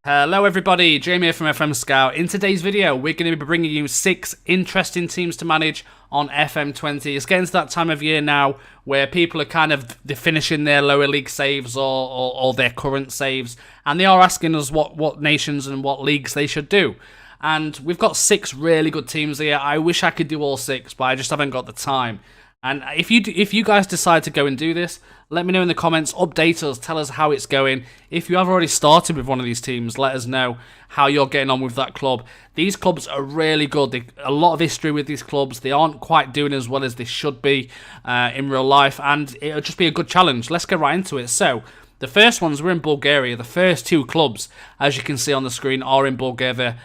Hello everybody, Jamie here from FM Scout. In today's video, we're going to be bringing you 6 interesting teams to manage on FM20. It's getting to that time of year now where people are kind of finishing their lower league saves or their current saves, and they are asking us what nations and what leagues they should do. And we've got 6 really good teams here. I wish I could do all 6, but I just haven't got the time. And if you guys decide to go and do this, let me know in the comments, update us, tell us how it's going. If you have already started with one of these teams, let us know how you're getting on with that club. These clubs are really good. A lot of history with these clubs. They aren't quite doing as well as they should be in real life, and it'll just be a good challenge. Let's get right into it. So, the first ones, we're in Bulgaria. The first 2 clubs, as you can see on the screen, are in Bulgaria.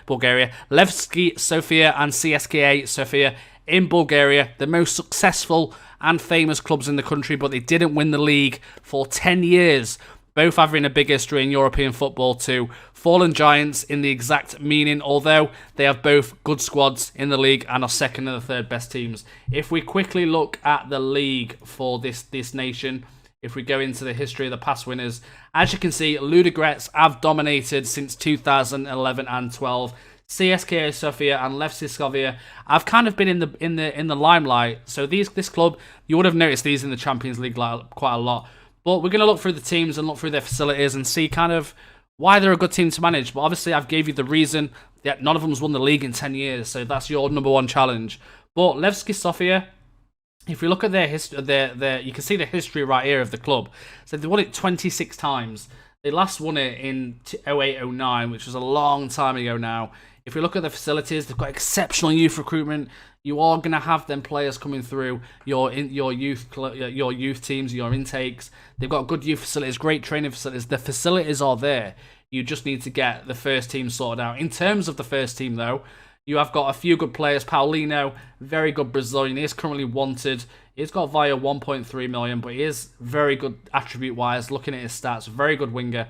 Levski Sofia and CSKA Sofia in Bulgaria, the most successful and famous clubs in the country, but they didn't win the league for 10 years. Both having a big history in European football too. Fallen giants in the exact meaning, although they have both good squads in the league and are second and the third best teams. If we quickly look at the league for this nation, if we go into the history of the past winners, as you can see, Ludogorets have dominated since 2011 and 12. CSKA Sofia and Levski Sofia have kind of been in the limelight. So this club, you would have noticed these in the Champions League quite a lot. But we're going to look through the teams and look through their facilities and see kind of why they're a good team to manage. But obviously, I've gave you the reason that none of them's won the league in 10 years. So that's your number one challenge. But Levski Sofia, if we look at their history, you can see the history right here of the club. So they won it 26 times. They last won it in 08-09, which was a long time ago now. If we look at the facilities, they've got exceptional youth recruitment. You are going to have them players coming through your youth teams, your intakes. They've got good youth facilities, great training facilities. The facilities are there. You just need to get the first team sorted out. In terms of the first team, though, you have got a few good players. Paulinho, very good Brazilian. He is currently wanted. He's got via 1.3 million, but he is very good attribute-wise. Looking at his stats, very good winger.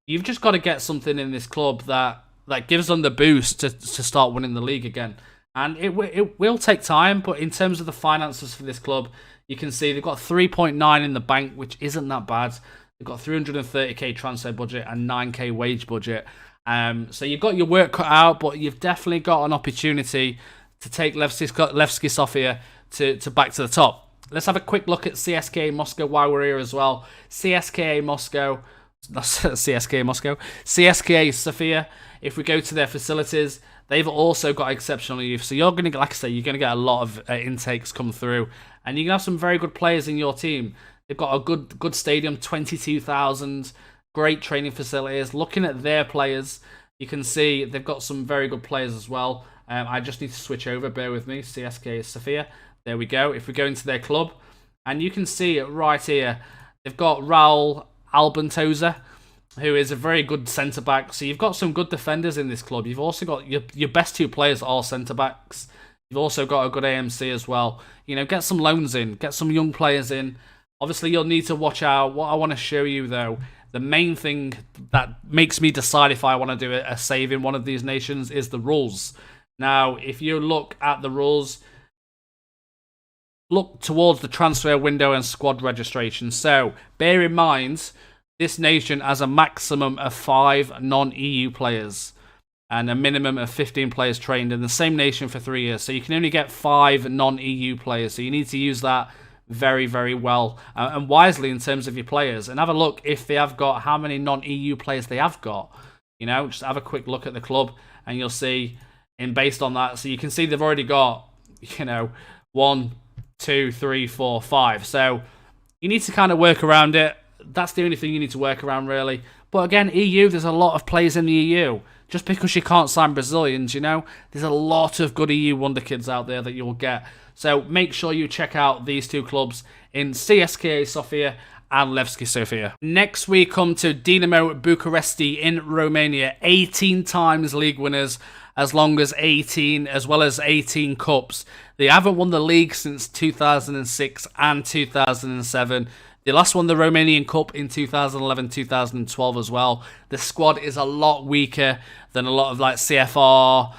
You've just got to get something in this club that gives them the boost to start winning the league again. And it will take time, but in terms of the finances for this club, you can see they've got 3.9 in the bank, which isn't that bad. They've got 330k transfer budget and 9k wage budget. So you've got your work cut out, but you've definitely got an opportunity to take Levski Sofia to back to the top. Let's have a quick look at CSKA Moscow while we're here as well. CSKA Sofia. If we go to their facilities, they've also got exceptional youth. So you're going to, like I say, you're going to get a lot of intakes come through, and you can have some very good players in your team. They've got a good stadium, 22,000, great training facilities. Looking at their players, you can see they've got some very good players as well. I just need to switch over, bear with me. CSKA Sofia. There we go. If we go into their club, and you can see it right here, they've got Raul Albentosa, who is a very good centre-back. So you've got some good defenders in this club. You've also got your best 2 players are centre-backs. You've also got a good AMC as well. You know, get some loans in. Get some young players in. Obviously, you'll need to watch out. What I want to show you, though, the main thing that makes me decide if I want to do a save in one of these nations is the rules. Now, if you look at the rules, look towards the transfer window and squad registration. So, bear in mind, this nation has a maximum of 5 non-EU players and a minimum of 15 players trained in the same nation for 3 years. So you can only get 5 non-EU players. So you need to use that very, very well and wisely in terms of your players. And have a look if they have got how many non-EU players they have got. You know, just have a quick look at the club and you'll see, and based on that, so you can see they've already got, you know, 1, 2, 3, 4, 5. So you need to kind of work around it. That's the only thing you need to work around, really. But again, EU, there's a lot of players in the EU. Just because you can't sign Brazilians, you know, there's a lot of good EU wonder kids out there that you'll get. So make sure you check out these 2 clubs in CSKA Sofia and Levski Sofia. Next, we come to Dinamo Bucharest in Romania. 18 times league winners, as long as 18, as well as 18 cups. They haven't won the league since 2006 and 2007. They last won the Romanian Cup in 2011-2012 as well. The squad is a lot weaker than a lot of like CFR,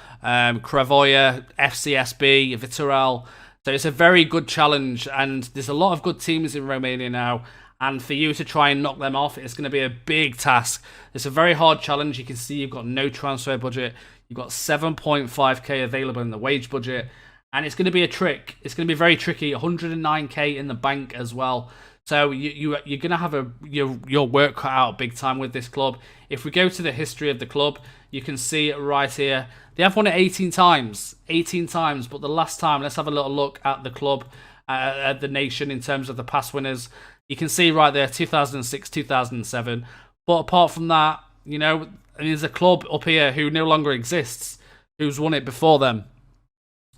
Cravoia, FCSB, Viitorul. So it's a very good challenge, and there's a lot of good teams in Romania now. And for you to try and knock them off, it's going to be a big task. It's a very hard challenge. You can see you've got no transfer budget. You've got 7.5k available in the wage budget. And it's going to be a trick. It's going to be very tricky. 109k in the bank as well. So you're going to have your work cut out big time with this club. If we go to the history of the club, you can see it right here. They have won it 18 times. 18 times. But the last time, let's have a little look at the club, at the nation in terms of the past winners. You can see right there, 2006, 2007. But apart from that, you know, there's a club up here who no longer exists, who's won it before them.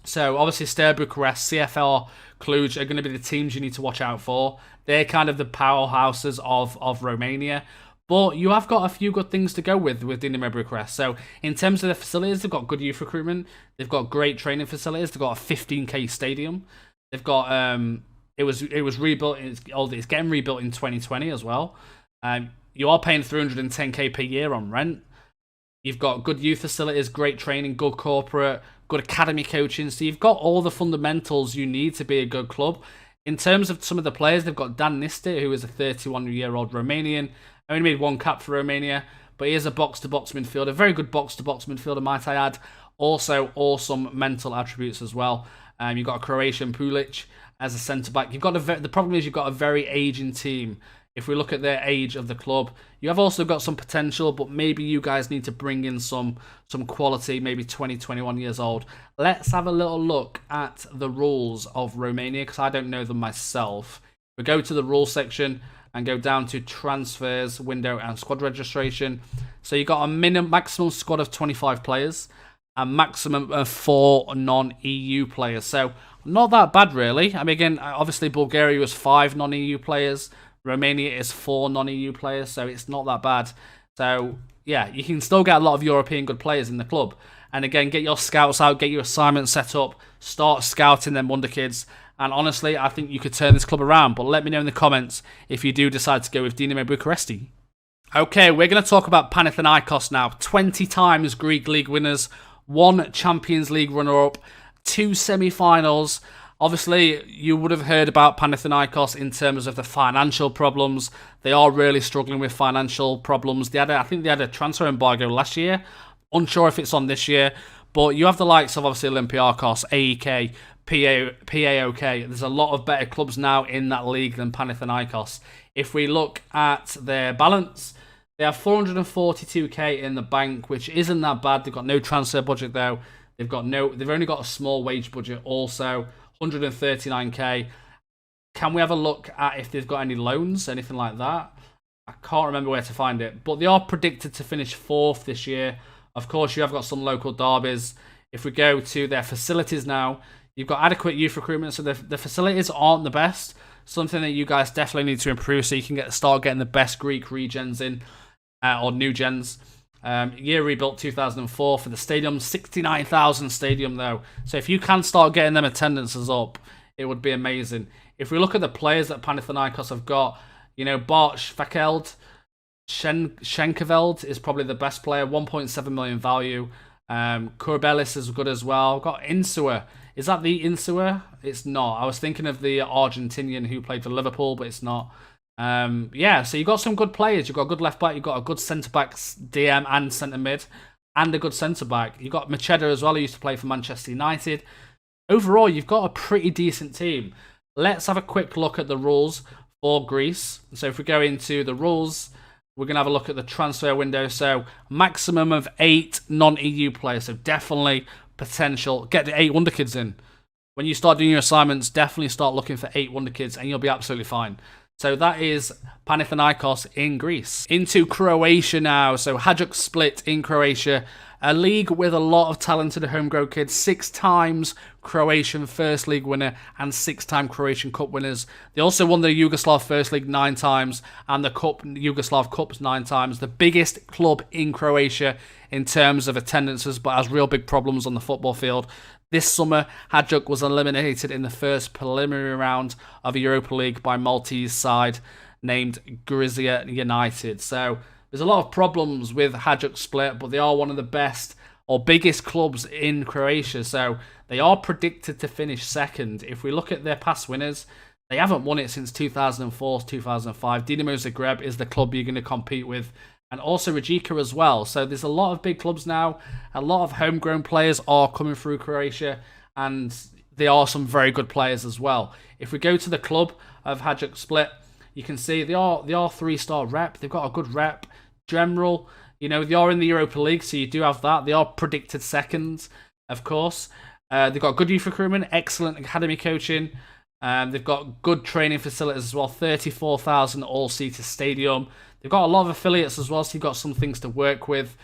So obviously CSKA Bucharest, CFR Cluj are going to be the teams you need to watch out for. They're kind of the powerhouses of Romania. But you have got a few good things to go with Dinamo Bucharest. So in terms of the facilities, they've got good youth recruitment. They've got great training facilities. They've got a 15k stadium. They've got it was rebuilt. It's getting rebuilt in 2020 as well. You are paying 310k per year on rent. You've got good youth facilities, great training, good corporate, good academy coaching. So you've got all the fundamentals you need to be a good club. In terms of some of the players, they've got Dan Nistit, who is a 31-year-old Romanian. Only made one cap for Romania, but he is a box-to-box midfielder. Very good box-to-box midfielder, might I add. Also, awesome mental attributes as well. You've got a Croatian Pulic as a centre-back. The problem is you've got a very aging team. If we look at their age of the club, you have also got some potential, but maybe you guys need to bring in some quality, maybe 20, 21 years old. Let's have a little look at the rules of Romania, because I don't know them myself. We go to the rules section and go down to transfers, window, and squad registration. So you got a maximum squad of 25 players, a maximum of 4 non-EU players. So not that bad, really. I mean, again, obviously Bulgaria was 5 non-EU players. Romania is 4 non-EU players, so it's not that bad. So, yeah, you can still get a lot of European good players in the club. And again, get your scouts out, get your assignments set up, start scouting them wonder kids. And honestly, I think you could turn this club around. But let me know in the comments if you do decide to go with Dinamo Bucharest. Okay, we're going to talk about Panathinaikos now. 20 times Greek League winners, 1 Champions League runner-up, 2 semi-finals. Obviously, you would have heard about Panathinaikos in terms of the financial problems. They are really struggling with financial problems. I think they had a transfer embargo last year. Unsure if it's on this year. But you have the likes of, obviously, Olympiacos, AEK, PAOK. There's a lot of better clubs now in that league than Panathinaikos. If we look at their balance, they have 442k in the bank, which isn't that bad. They've got no transfer budget, though. They've only got a small wage budget also. 139k. Can we have a look at if they've got any loans, anything like that? I can't remember where to find it, but they are predicted to finish 4th this year. Of course, you have got some local derbies. If we go to their facilities now, you've got adequate youth recruitment, so the facilities aren't the best. Something that you guys definitely need to improve so you can start getting the best Greek regens in, or new gens. Year rebuilt 2004 for the stadium, 69,000 stadium though. So if you can start getting them attendances up, it would be amazing. If we look at the players that Panathinaikos have got, you know, Bartsch Fakeld, Schenkeveld is probably the best player, 1.7 million value. Kurbelis is good as well. We've got Insua. Is that the Insua? It's not. I was thinking of the Argentinian who played for Liverpool, but it's not. Yeah, so you've got some good players. You've got a good left back, you've got a good centre back, DM and centre mid, and a good centre back. You've got Macheda as well, who used to play for Manchester United. Overall, you've got a pretty decent team. Let's have a quick look at the rules for Greece. So if we go into the rules, we're going to have a look at the transfer window. So maximum of 8 non-EU players, so definitely potential. Get the 8 wonder kids in. When you start doing your assignments, definitely start looking for 8 wonder kids and you'll be absolutely fine. So that is Panathinaikos in Greece. Into Croatia now. So Hajduk Split in Croatia. A league with a lot of talented homegrown kids. 6 times Croatian First League winner and 6-time Croatian Cup winners. They also won the Yugoslav First League 9 times and the Yugoslav Cups 9 times. The biggest club in Croatia in terms of attendances, but has real big problems on the football field. This summer, Hajduk was eliminated in the first preliminary round of the Europa League by Maltese side named Grizia United. So there's a lot of problems with Hajduk Split, but they are one of the best or biggest clubs in Croatia. So they are predicted to finish 2nd. If we look at their past winners, They haven't won it since 2004, 2005. Dinamo Zagreb is the club you're going to compete with. And also Rijeka as well. So there's a lot of big clubs now. A lot of homegrown players are coming through Croatia. And there are some very good players as well. If we go to the club of Hajduk Split, you can see they are 3-star rep. They've got a good rep. General, you know, they are in the Europa League, so you do have that. They are predicted seconds, of course. They've got good youth recruitment, excellent academy coaching. They've got good training facilities as well. 34,000 all-seater stadium. They've got a lot of affiliates as well, so you've got some things to work with.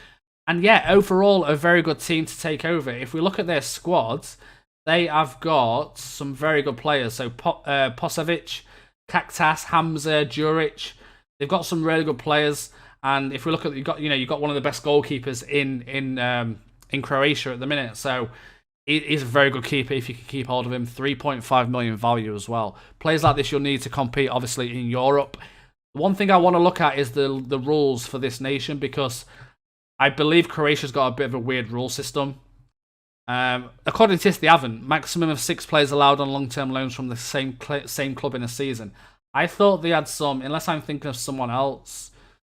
And yeah, overall, a very good team to take over. If we look at their squads, they have got some very good players. So Posovic, Kaktas, Hamza, Juric. They've got some really good players. And if we look at, you've got one of the best goalkeepers in Croatia at the minute. So he's a very good keeper if you can keep hold of him. 3.5 million value as well. Players like this you'll need to compete, obviously, in Europe. One thing I want to look at is the rules for this nation, because I believe Croatia's got a bit of a weird rule system. According to this, they haven't. Maximum of 6 players allowed on long-term loans from the same club in a season. I thought they had some, unless I'm thinking of someone else.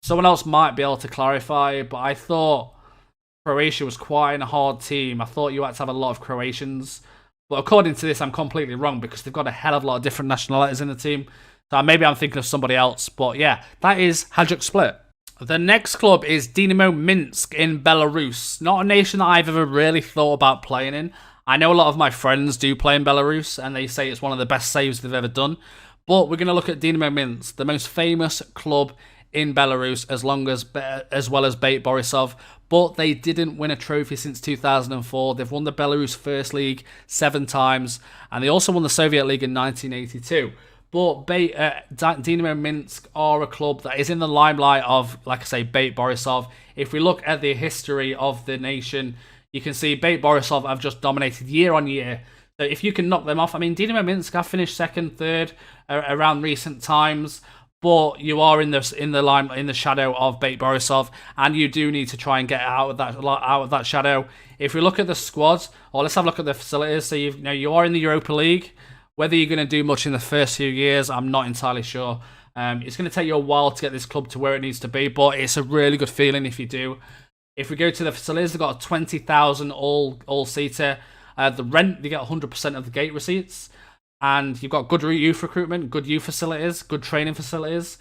Someone else might be able to clarify, but I thought Croatia was quite a hard team. I thought you had to have a lot of Croatians. But according to this, I'm completely wrong, because they've got a hell of a lot of different nationalities in the team. So maybe I'm thinking of somebody else. But yeah, that is Hajduk Split. The next club is Dinamo Minsk in Belarus. Not a nation that I've ever really thought about playing in. I know a lot of my friends do play in Belarus, and they say it's one of the best saves they've ever done. But we're going to look at Dinamo Minsk, the most famous club in Belarus, as well as Bate Borisov. But they didn't win a trophy since 2004. They've won the Belarus First League 7 times, and they also won the Soviet League in 1982. But Dinamo Minsk are a club that is in the limelight of, like I say, Bate Borisov. If we look at the history of the nation, you can see Bate Borisov have just dominated year on year. So if you can knock them off, I mean, Dinamo Minsk have finished 2nd, 3rd around recent times, but you are in the shadow of Bate Borisov, and you do need to try and get out of that shadow. If we look at the squad, or let's have a look at the facilities. So you are in the Europa League. Whether you're going to do much in the first few years, I'm not entirely sure. It's going to take you a while to get this club to where it needs to be, but it's a really good feeling if you do. If we go to the facilities, they've got a 20,000 all-seater. The rent, you get 100% of the gate receipts. And you've got good youth recruitment, good youth facilities, good training facilities.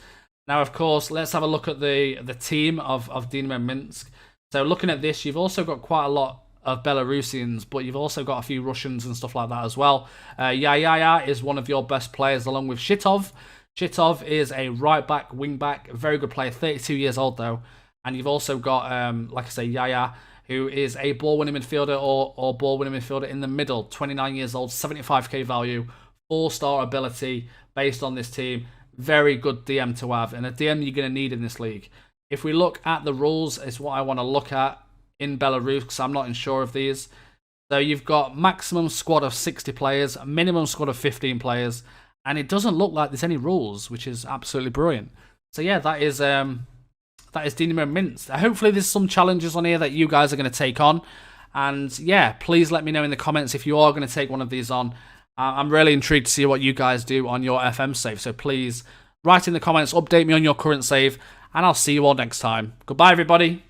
Now, of course, let's have a look at the team of Dinamo Minsk. So looking at this, you've also got quite a lot of Belarusians, but you've also got a few Russians and stuff like that as well. Yaya is one of your best players, along with Shitov. Shitov is a right-back, wing-back, a very good player, 32 years old though. And you've also got, like I say, Yaya, who is a ball-winning midfielder or ball-winning midfielder in the middle, 29 years old, 75k value, 4-star ability based on this team. Very good DM to have, and a DM you're going to need in this league. If we look at the rules, is what I want to look at in Belarus, because I'm not sure of these. So you've got maximum squad of 60 players, a minimum squad of 15 players, and it doesn't look like there's any rules, which is absolutely brilliant. So yeah, that is Dinamo Minsk. Hopefully there's some challenges on here that you guys are going to take on. And yeah, please let me know in the comments if you are going to take one of these on. I'm really intrigued to see what you guys do on your FM save. So please write in the comments, update me on your current save, and I'll see you all next time. Goodbye, everybody.